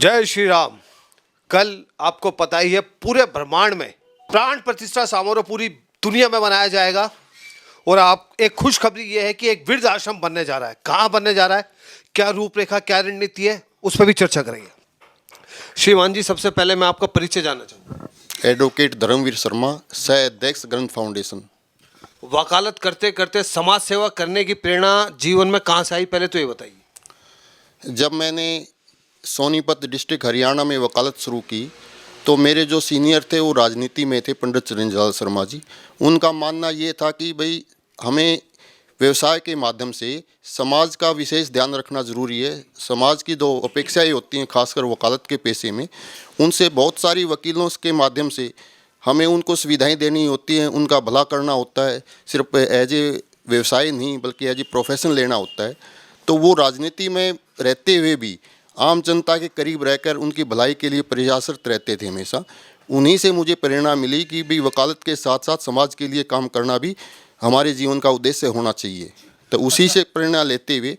जय श्री राम। कल आपको पता ही है पूरे ब्रह्मांड में प्राण प्रतिष्ठा समारोह पूरी दुनिया में मनाया जाएगा और आप एक खुशखबरी ये है कि एक वृद्ध आश्रम बनने जा रहा है। कहाँ बनने जा रहा है, क्या रूपरेखा, क्या रणनीति है, उस पर भी चर्चा करेंगे। श्रीमान जी, सबसे पहले मैं आपका परिचय जानना चाहूँगा। एडवोकेट धर्मवीर शर्मा, सह अध्यक्ष ग्रंथ फाउंडेशन। वकालत करते करते समाज सेवा करने की प्रेरणा जीवन में कहाँ से आई, पहले तो ये बताइए। जब मैंने सोनीपत डिस्ट्रिक्ट हरियाणा में वकालत शुरू की तो मेरे जो सीनियर थे वो राजनीति में थे, पंडित चिरंजीलाल शर्मा जी। उनका मानना ये था कि भाई हमें व्यवसाय के माध्यम से समाज का विशेष ध्यान रखना ज़रूरी है। समाज की जो अपेक्षाएं होती हैं, खासकर वकालत के पेशे में, उनसे बहुत सारी वकीलों के माध्यम से हमें उनको सुविधाएं देनी होती हैं, उनका भला करना होता है। सिर्फ एज ए व्यवसाय नहीं बल्कि एज ए प्रोफेशन लेना होता है। तो वो राजनीति में रहते हुए भी आम जनता के करीब रहकर उनकी भलाई के लिए प्रयासरत रहते थे हमेशा। उन्हीं से मुझे प्रेरणा मिली कि भाई वकालत के साथ साथ समाज के लिए काम करना भी हमारे जीवन का उद्देश्य होना चाहिए। तो उसी से प्रेरणा लेते हुए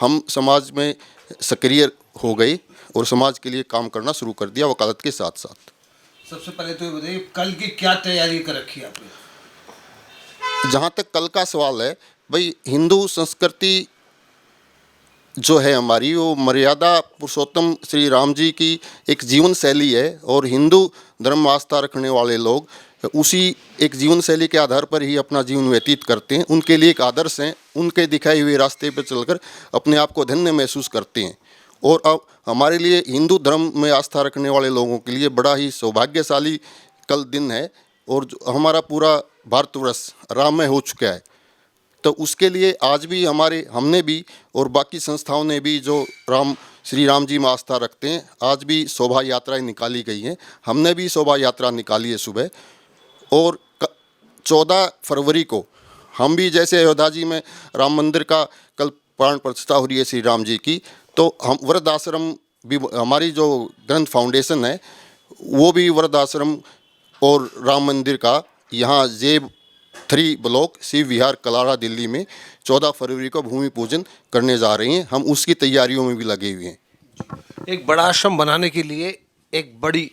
हम समाज में सक्रिय हो गए और समाज के लिए काम करना शुरू कर दिया वकालत के साथ साथ। सबसे पहले तो ये बताइए, कल की क्या तैयारी कर रखी है आपने? जहाँ तक कल का सवाल है, भाई हिंदू संस्कृति जो है हमारी, वो मर्यादा पुरुषोत्तम श्री राम जी की एक जीवन शैली है और हिंदू धर्म आस्था रखने वाले लोग उसी एक जीवन शैली के आधार पर ही अपना जीवन व्यतीत करते हैं। उनके लिए एक आदर्श हैं, उनके दिखाए हुए रास्ते पर चलकर अपने आप को धन्य महसूस करते हैं। और अब हमारे लिए हिंदू धर्म में आस्था रखने वाले लोगों के लिए बड़ा ही सौभाग्यशाली कल दिन है और हमारा पूरा भारतवर्ष राममय हो चुका है। तो उसके लिए आज भी हमने भी और बाकी संस्थाओं ने भी जो श्री राम जी में आस्था रखते हैं, आज भी शोभा यात्राएं निकाली गई हैं। हमने भी शोभा यात्रा निकाली है सुबह। और 14 फरवरी को हम भी, जैसे अयोध्या जी में राम मंदिर का कल प्राण प्रतिष्ठा हो रही है श्री राम जी की, तो हम वृद्धाश्रम भी, हमारी जो ग्रंथ फाउंडेशन है वो भी वृद्धाश्रम और राम मंदिर का यहाँ जेब 3 ब्लॉक शिव विहार कलारा दिल्ली में 14 फरवरी को भूमि पूजन करने जा रहे हैं। हम उसकी तैयारियों में भी लगे हुए हैं। एक बड़ा आश्रम बनाने के लिए एक बड़ी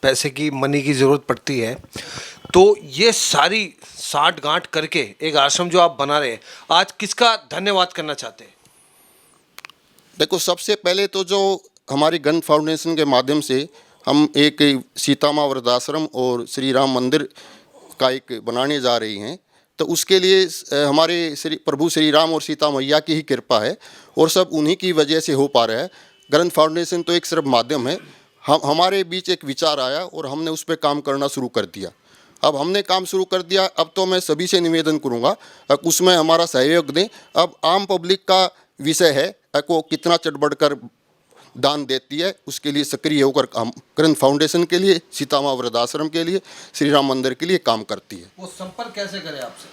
पैसे की, मनी की ज़रूरत पड़ती है। तो ये सारी साठ गांठ करके एक आश्रम जो आप बना रहे हैं, आज किसका धन्यवाद करना चाहते हैं? देखो, सबसे पहले तो जो हमारी ग्रंथ फाउंडेशन के माध्यम से हम एक सीता माँ वृद्धाश्रम और श्री राम मंदिर का एक बनाने जा रही हैं, तो उसके लिए हमारे प्रभु श्री राम और सीता मैया की ही कृपा है और सब उन्हीं की वजह से हो पा रहा है। ग्रंथ फाउंडेशन तो एक सिर्फ माध्यम है। हमारे बीच एक विचार आया और हमने उस पर काम करना शुरू कर दिया। अब हमने काम शुरू कर दिया, अब तो मैं सभी से निवेदन करूंगा उसमें हमारा सहयोग दें। अब आम पब्लिक का विषय है को कितना चढ़ बढ़ कर दान देती है, उसके लिए सक्रिय होकर हम ग्रंथ फाउंडेशन के लिए, सीता माँ वृद्धाश्रम के लिए, श्री राम मंदिर के लिए काम करती है। वो संपर्क कैसे करें आपसे?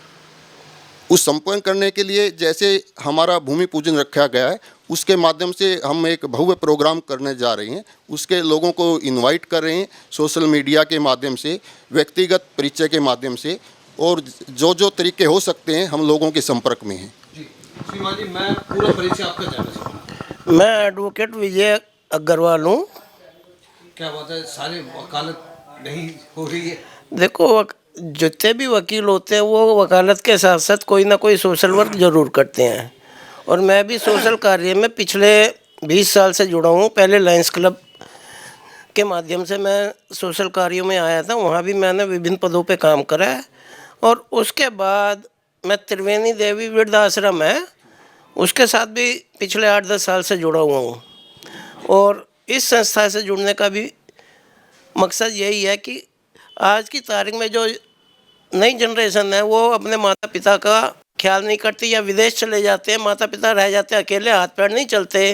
उस संपर्क करने के लिए जैसे हमारा भूमि पूजन रखा गया है, उसके माध्यम से हम एक भव्य प्रोग्राम करने जा रहे हैं। उसके लोगों को इनवाइट कर रहे हैं सोशल मीडिया के माध्यम से, व्यक्तिगत परिचय के माध्यम से, और जो जो तरीके हो सकते हैं हम लोगों के संपर्क में हैं। जी श्रीमान जी, मैं पूरा परिचय आपका जानना चाहूँगा। मैं एडवोकेट विजय अग्रवाल हूँ। क्या बात है, सारी वकालत नहीं हो रही है? देखो, जितने भी वकील होते हैं वो वकालत के साथ साथ कोई ना कोई सोशल वर्क ज़रूर करते हैं और मैं भी सोशल कार्य में पिछले 20 साल से जुड़ा हूँ। पहले लायंस क्लब के माध्यम से मैं सोशल कार्यों में आया था, वहाँ भी मैंने विभिन्न पदों पे काम करा है। और उसके बाद मैं त्रिवेणी देवी वृद्धाश्रम है, उसके साथ भी पिछले 8-10 साल से जुड़ा हुआ हूँ। और इस संस्था से जुड़ने का भी मकसद यही है कि आज की तारीख में जो नई जनरेशन है वो अपने माता पिता का ख्याल नहीं करती या विदेश चले जाते हैं, माता पिता रह जाते हैं अकेले, हाथ पैर नहीं चलते,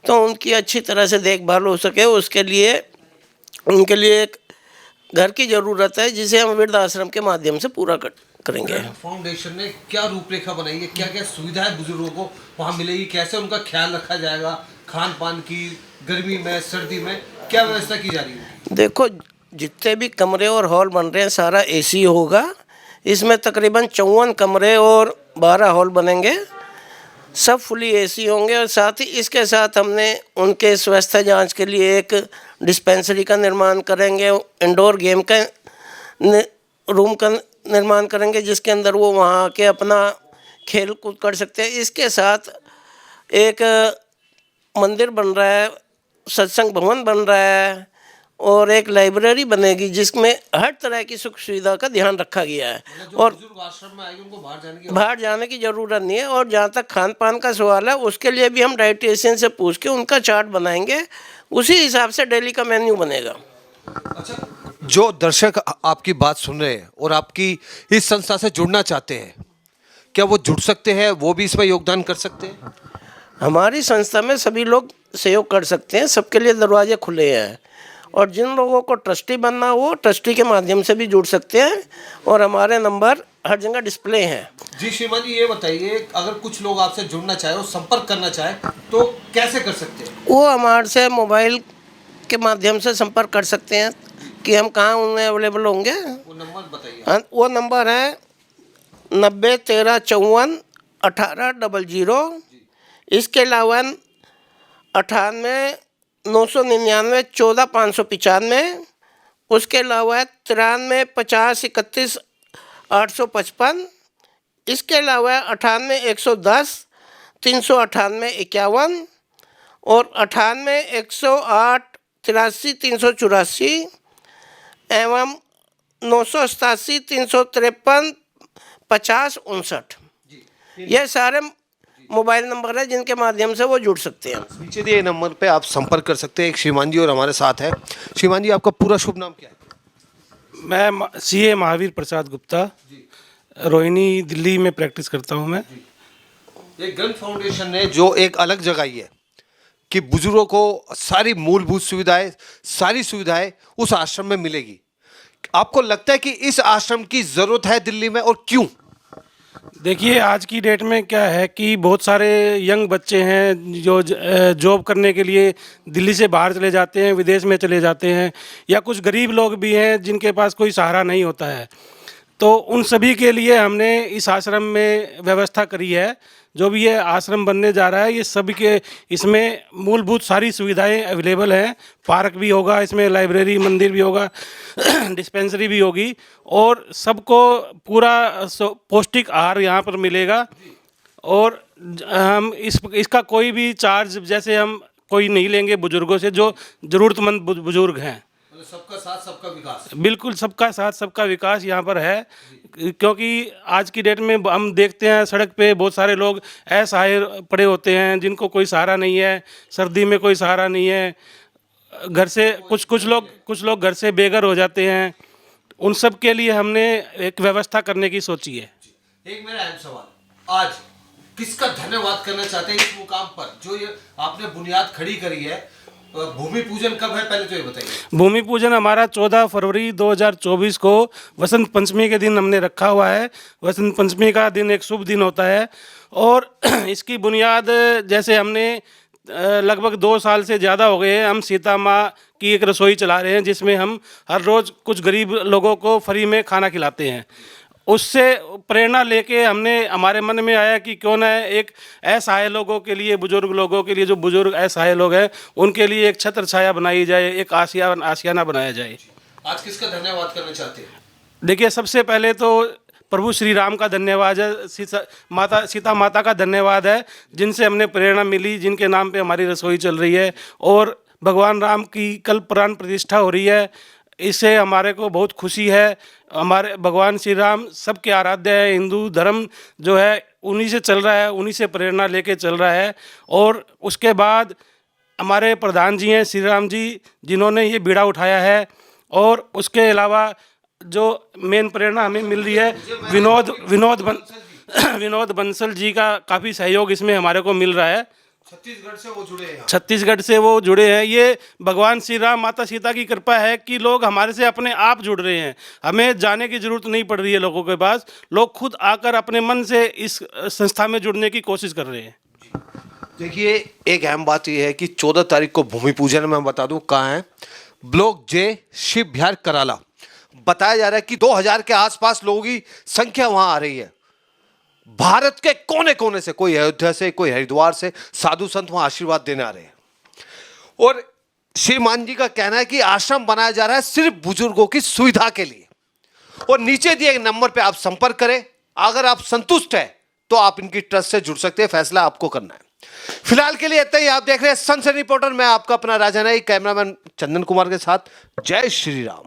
तो उनकी अच्छी तरह से देखभाल हो सके, उसके लिए उनके लिए एक घर की ज़रूरत है जिसे हम वृद्धाश्रम के माध्यम से पूरा करेंगे। फाउंडेशन ने क्या रूपरेखा बनाई है, क्या क्या सुविधाएं बुजुर्गों को वहाँ मिलेगी, कैसे उनका ख्याल रखा जाएगा, खान पान की, गर्मी में सर्दी में क्या व्यवस्था की जा रही है? देखो, जितने भी कमरे और हॉल बन रहे हैं सारा एसी होगा। इसमें तकरीबन 54 कमरे और 12 हॉल बनेंगे। सब फुली एसी होंगे और साथ ही इसके साथ हमने उनके स्वास्थ्य जांच के लिए एक डिस्पेंसरी का निर्माण करेंगे, इंडोर गेम का रूम का निर्माण करेंगे जिसके अंदर वो वहाँ आके अपना खेल कूद कर सकते हैं। इसके साथ एक मंदिर बन रहा है, सत्संग भवन बन रहा है और एक लाइब्रेरी बनेगी जिसमें हर तरह की सुख सुविधा का ध्यान रखा गया है। और आश्रम में आएंगे उनको बाहर जाने की ज़रूरत नहीं है। और जहाँ तक खान पान का सवाल है उसके लिए भी हम डाइटिशियन से पूछ के उनका चार्ट बनाएंगे, उसी हिसाब से डेली का मेन्यू बनेगा। अच्छा, जो दर्शक आपकी बात सुन रहे हैं और आपकी इस संस्था से जुड़ना चाहते हैं, क्या वो जुड़ सकते हैं? वो भी इसमें योगदान कर सकते हैं? हमारी संस्था में सभी लोग सहयोग कर सकते हैं, सबके लिए दरवाजे खुले हैं। और जिन लोगों को ट्रस्टी बनना हो ट्रस्टी के माध्यम से भी जुड़ सकते हैं और हमारे नंबर हर जगह डिस्प्ले हैं। जी श्रीमान जी, ये बताइए, अगर कुछ लोग आपसे जुड़ना चाहे और संपर्क करना चाहे तो कैसे कर सकते हैं? वो हमारे से मोबाइल के माध्यम से संपर्क कर सकते हैं कि हम कहाँ उनमें अवेलेबल होंगे। वो नंबर बताइए। वो नंबर है 9013541800। इसके अलावा 98-999-14595। उसके अलावा 93-50-31-855। इसके अलावा 98-110-398-51 और 98-108-83-384 एवं 987-353-50-59। ये सारे मोबाइल नंबर है जिनके माध्यम से वो जुड़ सकते हैं। नीचे दिए नंबर पे आप संपर्क कर सकते हैं। एक श्रीमान जी और हमारे साथ है। श्रीमान जी, आपका पूरा शुभ नाम क्या है? मैं सीए महावीर प्रसाद गुप्ता, रोहिणी दिल्ली में प्रैक्टिस करता हूँ मैं। ये ग्रंथ फाउंडेशन ने जो एक अलग जगाई है कि बुजुर्गों को सारी मूलभूत सुविधाएं, सारी सुविधाएं उस आश्रम में मिलेगी। आपको लगता है कि इस आश्रम की ज़रूरत है दिल्ली में, और क्यों? देखिए, आज की डेट में क्या है कि बहुत सारे यंग बच्चे हैं जो जॉब करने के लिए दिल्ली से बाहर चले जाते हैं, विदेश में चले जाते हैं, या कुछ गरीब लोग भी हैं जिनके पास कोई सहारा नहीं होता है। तो उन सभी के लिए हमने इस आश्रम में व्यवस्था करी है। जो भी ये आश्रम बनने जा रहा है, ये सभी के इसमें मूलभूत सारी सुविधाएं अवेलेबल हैं। पार्क भी होगा, इसमें लाइब्रेरी, मंदिर भी होगा, डिस्पेंसरी भी होगी और सबको पूरा पौष्टिक आहार यहाँ पर मिलेगा। और हम इसका कोई भी चार्ज जैसे हम कोई नहीं लेंगे बुजुर्गों से जो ज़रूरतमंद बुजुर्ग हैं। सबका साथ सबका विकास। बिल्कुल, सबका साथ सबका विकास यहाँ पर है। क्योंकि आज की डेट में हम देखते हैं सड़क पे बहुत सारे लोग असहाय पड़े होते हैं जिनको कोई सहारा नहीं है, सर्दी में कोई सहारा नहीं है, घर से कुछ लोग घर से बेघर हो जाते हैं। उन सब के लिए हमने एक व्यवस्था करने की सोची है। एक मेरा अहम सवाल, आज किसका धन्यवाद करना चाहते हैं इस मुकाम पर जो ये आपने बुनियाद खड़ी करी है? भूमि पूजन कब है, पहले तो ये बताइए। भूमि पूजन हमारा 14 फरवरी 2024 को वसंत पंचमी के दिन हमने रखा हुआ है। वसंत पंचमी का दिन एक शुभ दिन होता है और इसकी बुनियाद जैसे हमने लगभग 2 साल से ज़्यादा हो गए हैं, हम सीता माँ की एक रसोई चला रहे हैं जिसमें हम हर रोज़ कुछ गरीब लोगों को फ्री में खाना खिलाते हैं। उससे प्रेरणा लेके हमने हमारे मन में आया कि क्यों ना एक असहाय लोगों के लिए, बुजुर्ग लोगों के लिए, जो बुजुर्ग असहाय लोग हैं उनके लिए एक छत्र छाया बनाई जाए, एक आशियाना बनाया जाए। आज किसका धन्यवाद करना चाहते हैं? देखिए, सबसे पहले तो प्रभु श्री राम का धन्यवाद है, सीता माता का धन्यवाद है जिनसे हमने प्रेरणा मिली, जिनके नाम पे हमारी रसोई चल रही है और भगवान राम की कल प्राण प्रतिष्ठा हो रही है। इससे हमारे को बहुत खुशी है। हमारे भगवान श्री राम सबके आराध्य है। हिंदू धर्म जो है उन्हीं से चल रहा है, उन्हीं से प्रेरणा लेके चल रहा है। और उसके बाद हमारे प्रधान जी हैं श्री राम जी, जिन्होंने ये बीड़ा उठाया है। और उसके अलावा जो मेन प्रेरणा हमें मिल रही है, विनोद बंसल जी का काफ़ी सहयोग इसमें हमारे को मिल रहा है। छत्तीसगढ़ से वो जुड़े हैं। छत्तीसगढ़ से वो जुड़े हैं। ये भगवान श्री राम, माता सीता की कृपा है कि लोग हमारे से अपने आप जुड़ रहे हैं। हमें जाने की ज़रूरत नहीं पड़ रही है लोगों के पास, लोग खुद आकर अपने मन से इस संस्था में जुड़ने की कोशिश कर रहे हैं। देखिए, एक अहम बात यह है कि 14 तारीख को भूमि पूजन में बता दूं कहाँ है, ब्लॉक जे, शिव बिहार, कराला। बताया जा रहा है कि 2000 के आसपास लोगों की संख्या वहाँ आ रही है। भारत के कोने कोने से, कोई अयोध्या से, कोई हरिद्वार से साधु संत वहां आशीर्वाद देने आ रहे हैं। और श्री मान जी का कहना है कि आश्रम बनाया जा रहा है सिर्फ बुजुर्गों की सुविधा के लिए। और नीचे दिए गए नंबर पे आप संपर्क करें। अगर आप संतुष्ट हैं तो आप इनकी ट्रस्ट से जुड़ सकते हैं, फैसला आपको करना है। फिलहाल के लिए इतना ही। आप देख रहे हैं सनसनी रिपोर्टर, मैं आपका अपना राजा नहीं, कैमरामैन चंदन कुमार के साथ। जय श्री राम।